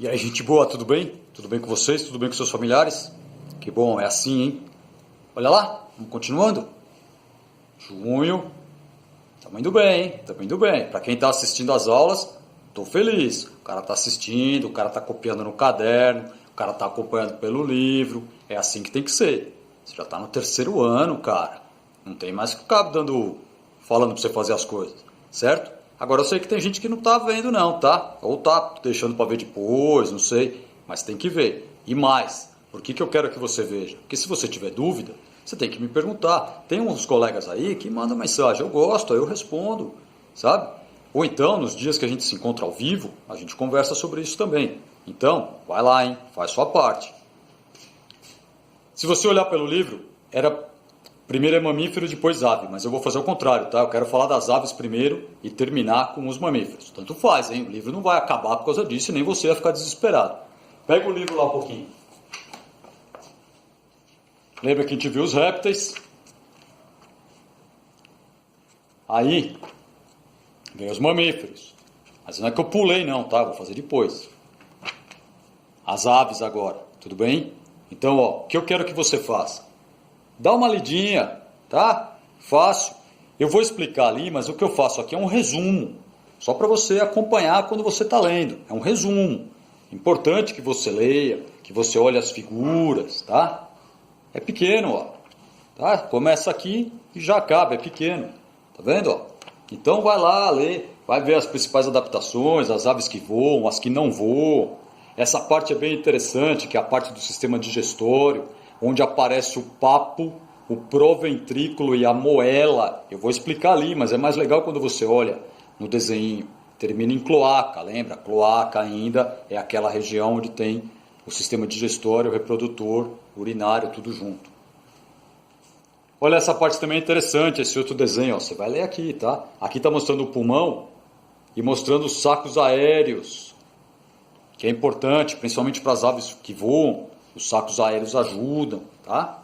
E aí, gente boa, tudo bem? Tudo bem com vocês? Tudo bem com seus familiares? Que bom, é assim, hein? Olha lá, vamos continuando. Junho, estamos indo bem, hein? Estamos indo bem. Para quem está assistindo às aulas, estou feliz. O cara está assistindo, o cara está copiando no caderno, o cara está acompanhando pelo livro. É assim que tem que ser. Você já está no terceiro ano, cara. Não tem mais que ficar falando para você fazer as coisas, certo? Agora eu sei que tem gente que não tá vendo não, tá? Ou tá deixando para ver depois, não sei. Mas tem que ver. E mais, por que eu quero que você veja? Porque se você tiver dúvida, você tem que me perguntar. Tem uns colegas aí que mandam mensagem. Eu gosto, aí eu respondo, sabe? Ou então, nos dias que a gente se encontra ao vivo, a gente conversa sobre isso também. Então, vai lá, hein? Faz sua parte. Se você olhar pelo livro, primeiro é mamífero, depois ave, mas eu vou fazer o contrário, tá? Eu quero falar das aves primeiro e terminar com os mamíferos. Tanto faz, hein? O livro não vai acabar por causa disso e nem você vai ficar desesperado. Pega o livro lá um pouquinho. Lembra que a gente viu os répteis? Aí, vem os mamíferos. Mas não é que eu pulei não, tá? Vou fazer depois. As aves agora, tudo bem? Então, ó, o que eu quero que você faça? Dá uma lidinha, tá? Fácil. Eu vou explicar ali, mas o que eu faço aqui é um resumo. Só para você acompanhar quando você está lendo. É um resumo. Importante que você leia, que você olhe as figuras, tá? É pequeno, ó. Tá? Começa aqui e já acaba, é pequeno. Tá vendo, ó? Então vai lá, lê, vai ver as principais adaptações, as aves que voam, as que não voam. Essa parte é bem interessante, que é a parte do sistema digestório, onde aparece o papo, o proventrículo e a moela. Eu vou explicar ali, mas é mais legal quando você olha no desenho. Termina em cloaca, lembra? Cloaca ainda é aquela região onde tem o sistema digestório, reprodutor, urinário, tudo junto. Olha, essa parte também é interessante, esse outro desenho, ó. Você vai ler aqui, tá? Aqui está mostrando o pulmão e mostrando os sacos aéreos, que é importante, principalmente para as aves que voam. Os sacos aéreos ajudam, tá?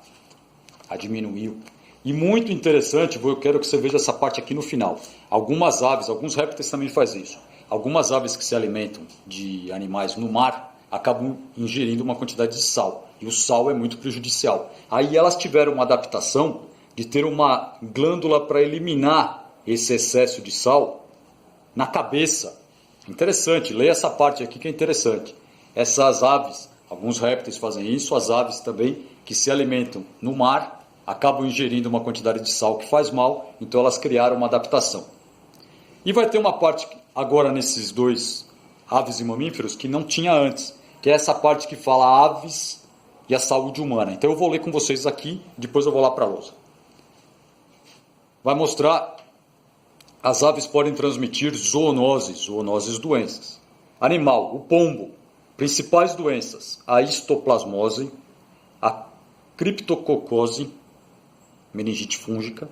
A diminuir. E muito interessante, eu quero que você veja essa parte aqui no final. Algumas aves, alguns répteis também fazem isso. Algumas aves que se alimentam de animais no mar acabam ingerindo uma quantidade de sal. E o sal é muito prejudicial. Aí elas tiveram uma adaptação de ter uma glândula para eliminar esse excesso de sal na cabeça. Interessante, leia essa parte aqui que é interessante. Essas aves, alguns répteis fazem isso, as aves também, que se alimentam no mar, acabam ingerindo uma quantidade de sal que faz mal, então elas criaram uma adaptação. E vai ter uma parte agora nesses dois, aves e mamíferos, que não tinha antes, que é essa parte que fala aves e a saúde humana. Então eu vou ler com vocês aqui, depois eu vou lá para a lousa. Vai mostrar, as aves podem transmitir zoonoses, doenças. Animal, o pombo. Principais doenças, a histoplasmose, a criptococose, meningite fúngica,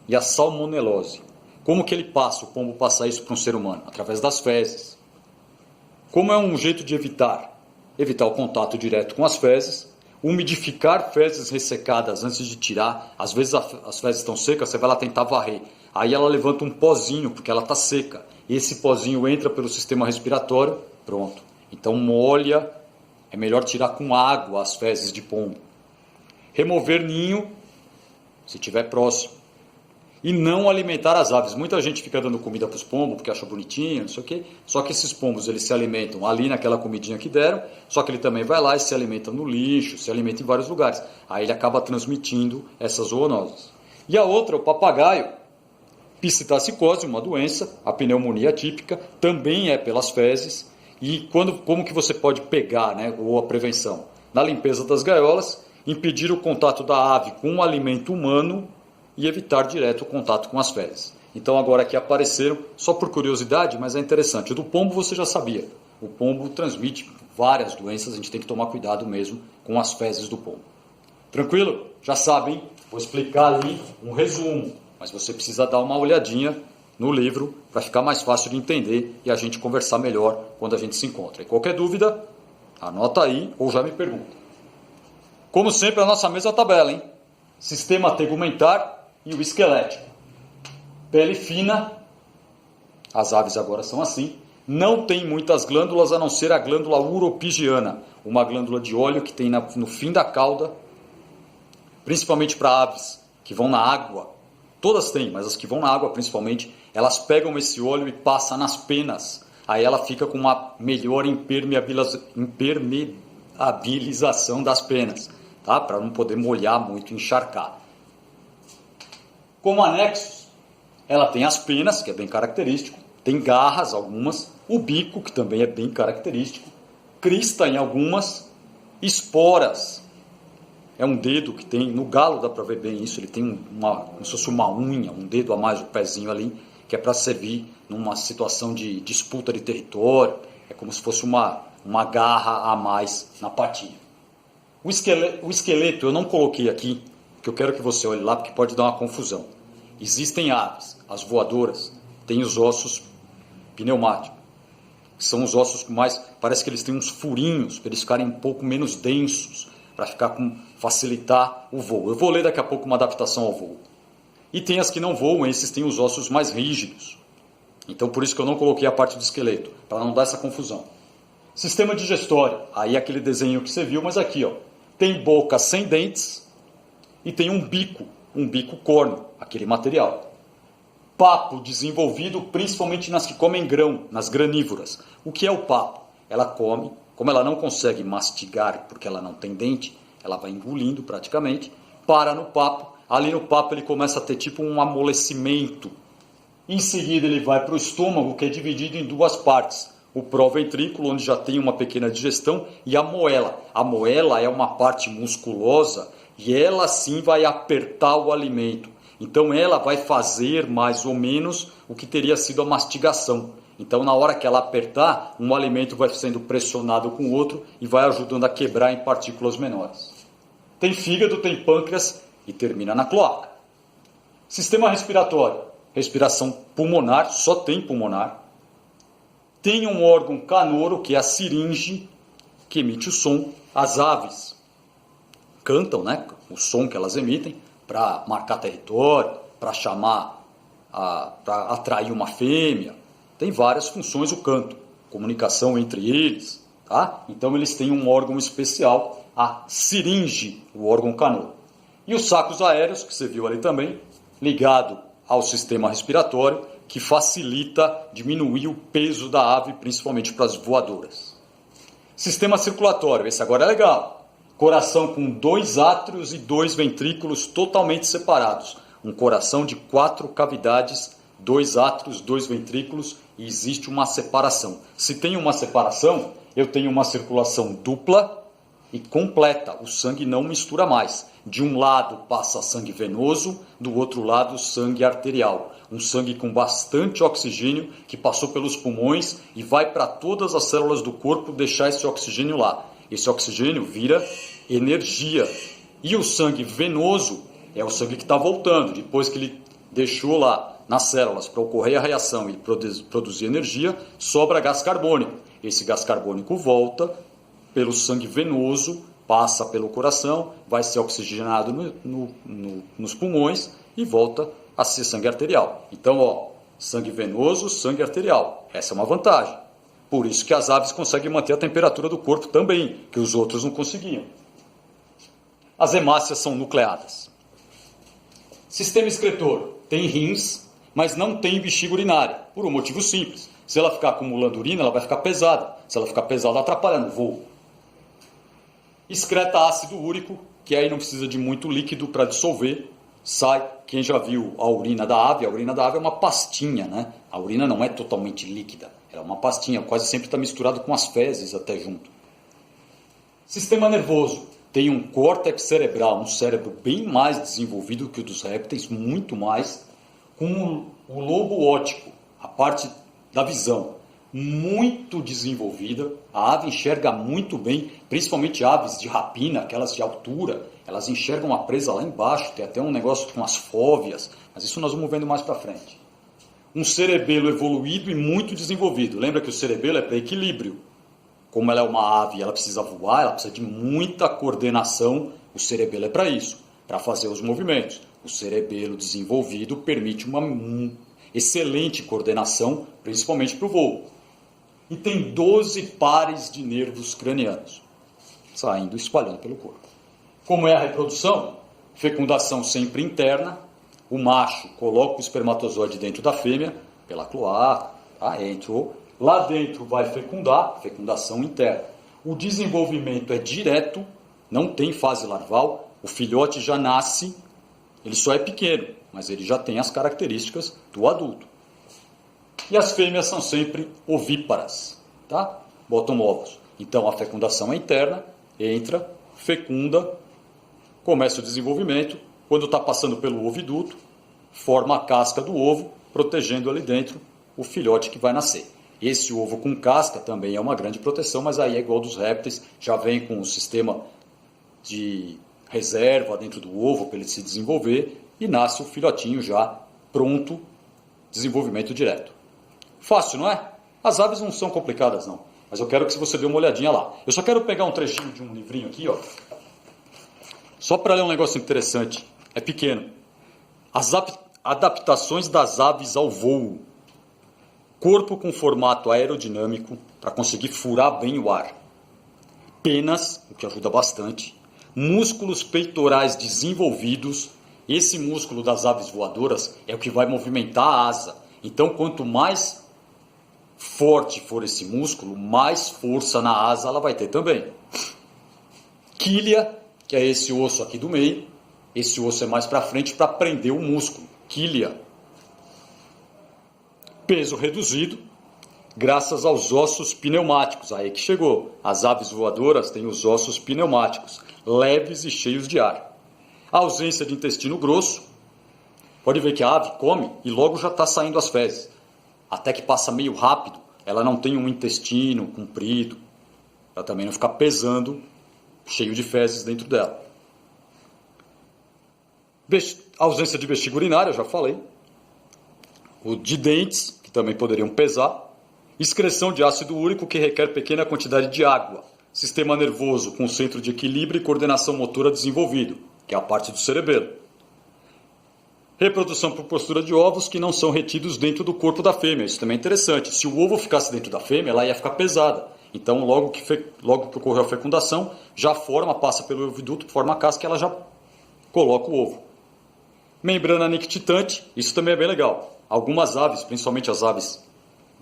e a salmonelose. Como que ele passa, o pombo passa isso para um ser humano? Através das fezes. Como é um jeito de evitar? Evitar o contato direto com as fezes, umidificar fezes ressecadas antes de tirar. Às vezes as fezes estão secas, você vai lá tentar varrer. Aí ela levanta um pozinho, porque ela está seca. Esse pozinho entra pelo sistema respiratório, pronto. Então molha, é melhor tirar com água as fezes de pombo. Remover ninho, se estiver próximo. E não alimentar as aves. Muita gente fica dando comida para os pombos porque acha bonitinho, não sei o quê. Só que esses pombos eles se alimentam ali naquela comidinha que deram, só que ele também vai lá e se alimenta no lixo, se alimenta em vários lugares. Aí ele acaba transmitindo essas zoonoses. E a outra, o papagaio. Psitacicose, uma doença, a pneumonia típica, também é pelas fezes. E como que você pode pegar, né, ou a prevenção? Na limpeza das gaiolas, impedir o contato da ave com o alimento humano e evitar direto o contato com as fezes. Então agora aqui apareceram, só por curiosidade, mas é interessante. O do pombo você já sabia. O pombo transmite várias doenças, a gente tem que tomar cuidado mesmo com as fezes do pombo. Tranquilo? Já sabem, vou explicar ali um resumo, mas você precisa dar uma olhadinha no livro para ficar mais fácil de entender e a gente conversar melhor quando a gente se encontra. E qualquer dúvida, anota aí ou já me pergunta. Como sempre, a nossa mesma tabela, hein? Sistema tegumentar e o esquelético. Pele fina, as aves agora são assim. Não tem muitas glândulas, a não ser a glândula uropigiana, uma glândula de óleo que tem no fim da cauda, principalmente para aves que vão na água. Todas têm, mas as que vão na água principalmente, elas pegam esse óleo e passam nas penas. Aí ela fica com uma melhor impermeabilização das penas, tá? Para não poder molhar muito e encharcar. Como anexos, ela tem as penas, que é bem característico, tem garras algumas, o bico, que também é bem característico, crista em algumas, esporas. É um dedo que tem, no galo dá para ver bem isso, ele tem como se fosse uma unha, um dedo a mais, o pezinho ali, que é para servir numa situação de disputa de território, é como se fosse uma garra a mais na patinha. O esqueleto eu não coloquei aqui, que eu quero que você olhe lá, porque pode dar uma confusão. Existem aves, as voadoras, têm os ossos pneumáticos, que são os ossos que mais, parece que eles têm uns furinhos, para eles ficarem um pouco menos densos, para facilitar o voo. Eu vou ler daqui a pouco uma adaptação ao voo. E tem as que não voam, esses têm os ossos mais rígidos. Então por isso que eu não coloquei a parte do esqueleto, para não dar essa confusão. Sistema digestório, aí é aquele desenho que você viu, mas aqui, ó, tem boca sem dentes e tem um bico córneo, aquele material. Papo desenvolvido principalmente nas que comem grão, nas granívoras. O que é o papo? Ela come, como ela não consegue mastigar porque ela não tem dente, ela vai engolindo praticamente, para no papo. Ali no papo ele começa a ter tipo um amolecimento. Em seguida ele vai para o estômago, que é dividido em duas partes. O proventrículo, onde já tem uma pequena digestão, e a moela. A moela é uma parte musculosa e ela sim vai apertar o alimento. Então ela vai fazer mais ou menos o que teria sido a mastigação. Então na hora que ela apertar, um alimento vai sendo pressionado com o outro e vai ajudando a quebrar em partículas menores. Tem fígado, tem pâncreas e termina na cloaca. Sistema respiratório. Respiração pulmonar, só tem pulmonar. Tem um órgão canoro, que é a siringe, que emite o som. As aves cantam, né? O som que elas emitem, para marcar território, para chamar, para atrair uma fêmea. Tem várias funções o canto, comunicação entre eles, tá? Então eles têm um órgão especial, a siringe, o órgão canoro. E os sacos aéreos, que você viu ali também, ligado ao sistema respiratório, que facilita diminuir o peso da ave, principalmente para as voadoras. Sistema circulatório, esse agora é legal. Coração com 2 átrios e 2 ventrículos totalmente separados. Um coração de 4 cavidades, 2 átrios, 2 ventrículos, e existe uma separação. Se tem uma separação, eu tenho uma circulação dupla e completa. O sangue não mistura mais. De um lado passa sangue venoso, do outro lado sangue arterial. Um sangue com bastante oxigênio que passou pelos pulmões e vai para todas as células do corpo deixar esse oxigênio lá. Esse oxigênio vira energia. E o sangue venoso é o sangue que está voltando. Depois que ele deixou lá nas células para ocorrer a reação e produzir energia, sobra gás carbônico. Esse gás carbônico volta pelo sangue venoso, passa pelo coração, vai ser oxigenado nos pulmões e volta a ser sangue arterial. Então, ó, sangue venoso, sangue arterial. Essa é uma vantagem. Por isso que as aves conseguem manter a temperatura do corpo também, que os outros não conseguiam. As hemácias são nucleadas. Sistema excretor. Tem rins, mas não tem bexiga urinária, por um motivo simples. Se ela ficar acumulando urina, ela vai ficar pesada. Se ela ficar pesada, atrapalha no voo. Excreta ácido úrico, que aí não precisa de muito líquido para dissolver. Sai, quem já viu a urina da ave é uma pastinha, né? A urina não é totalmente líquida, ela é uma pastinha, quase sempre está misturado com as fezes até junto. Sistema nervoso. Tem um córtex cerebral, um cérebro bem mais desenvolvido que o dos répteis, muito mais, com o lobo óptico, a parte da visão, muito desenvolvida. A ave enxerga muito bem, principalmente aves de rapina, aquelas de altura, elas enxergam a presa lá embaixo, tem até um negócio com as fóveas, mas isso nós vamos vendo mais para frente. Um cerebelo evoluído e muito desenvolvido. Lembra que o cerebelo é para equilíbrio. Como ela é uma ave e ela precisa voar, ela precisa de muita coordenação, o cerebelo é para isso, para fazer os movimentos. O cerebelo desenvolvido permite uma excelente coordenação, principalmente para o voo. e tem 12 pares de nervos cranianos saindo, espalhando pelo corpo. Como é a reprodução? Fecundação sempre interna. O macho coloca o espermatozoide dentro da fêmea, pela cloaca, tá? Entrou. Lá dentro vai fecundar, fecundação interna. O desenvolvimento é direto, não tem fase larval. O filhote já nasce, ele só é pequeno, mas ele já tem as características do adulto. E as fêmeas são sempre ovíparas, tá? Botam ovos. Então a fecundação é interna, entra, fecunda, começa o desenvolvimento. Quando está passando pelo oviduto, forma a casca do ovo, protegendo ali dentro o filhote que vai nascer. Esse ovo com casca também é uma grande proteção, mas aí é igual dos répteis, já vem com um sistema de reserva dentro do ovo para ele se desenvolver e nasce o filhotinho já pronto, desenvolvimento direto. Fácil, não é? As aves não são complicadas, não. Mas eu quero que você dê uma olhadinha lá. Eu só quero pegar um trechinho de um livrinho aqui, ó. Só para ler um negócio interessante. É pequeno. As adaptações das aves ao voo. Corpo com formato aerodinâmico para conseguir furar bem o ar. Penas, o que ajuda bastante. Músculos peitorais desenvolvidos. Esse músculo das aves voadoras é o que vai movimentar a asa. Então, quanto mais forte for esse músculo, mais força na asa ela vai ter também. Quilha, que é esse osso aqui do meio. Esse osso é mais para frente para prender o músculo. Quilha. Peso reduzido, graças aos ossos pneumáticos. Aí que chegou. As aves voadoras têm os ossos pneumáticos, leves e cheios de ar. A ausência de intestino grosso. Pode ver que a ave come e logo já está saindo as fezes. Até que passa meio rápido, ela não tem um intestino comprido, para também não ficar pesando, cheio de fezes dentro dela. Ausência de bexiga urinária, eu já falei. O de dentes, que também poderiam pesar. Excreção de ácido úrico, que requer pequena quantidade de água. Sistema nervoso com centro de equilíbrio e coordenação motora desenvolvido, que é a parte do cerebelo. Reprodução por postura de ovos que não são retidos dentro do corpo da fêmea. Isso também é interessante. Se o ovo ficasse dentro da fêmea, ela ia ficar pesada. Então, logo que ocorreu a fecundação, já forma, passa pelo oviduto, forma a casca e ela já coloca o ovo. Membrana nictitante, isso também é bem legal. Algumas aves, principalmente as aves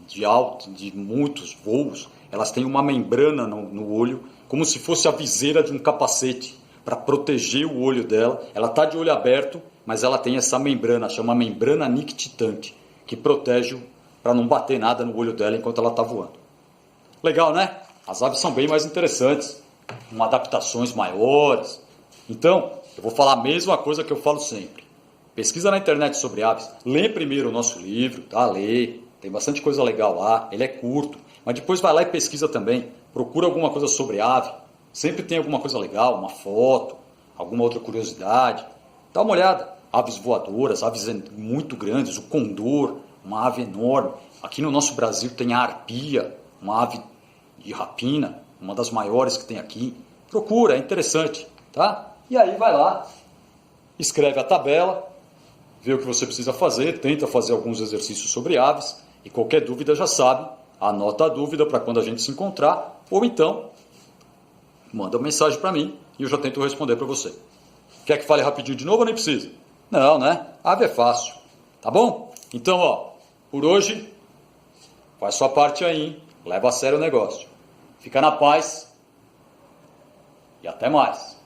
de muitos voos, elas têm uma membrana no olho, como se fosse a viseira de um capacete, para proteger o olho dela. Ela está de olho aberto, mas ela tem essa membrana, chama membrana nictitante, que protege para não bater nada no olho dela enquanto ela está voando. Legal, né? As aves são bem mais interessantes, com adaptações maiores. Então, eu vou falar a mesma coisa que eu falo sempre. Pesquisa na internet sobre aves. Lê primeiro o nosso livro, tá? Lê. Tem bastante coisa legal lá. Ele é curto. Mas depois vai lá e pesquisa também. Procura alguma coisa sobre ave. Sempre tem alguma coisa legal, uma foto, alguma outra curiosidade. Dá uma olhada. Aves voadoras, aves muito grandes, o condor, uma ave enorme. Aqui no nosso Brasil tem a arpia, uma ave de rapina, uma das maiores que tem aqui. Procura, é interessante, tá? E aí vai lá, escreve a tabela, vê o que você precisa fazer, tenta fazer alguns exercícios sobre aves e qualquer dúvida já sabe, anota a dúvida para quando a gente se encontrar ou então manda uma mensagem para mim e eu já tento responder para você. Quer que fale rapidinho de novo ou nem precisa? Não, né? Ave é fácil, tá bom? Então, ó, por hoje, faz sua parte aí, hein? Leva a sério o negócio. Fica na paz e até mais.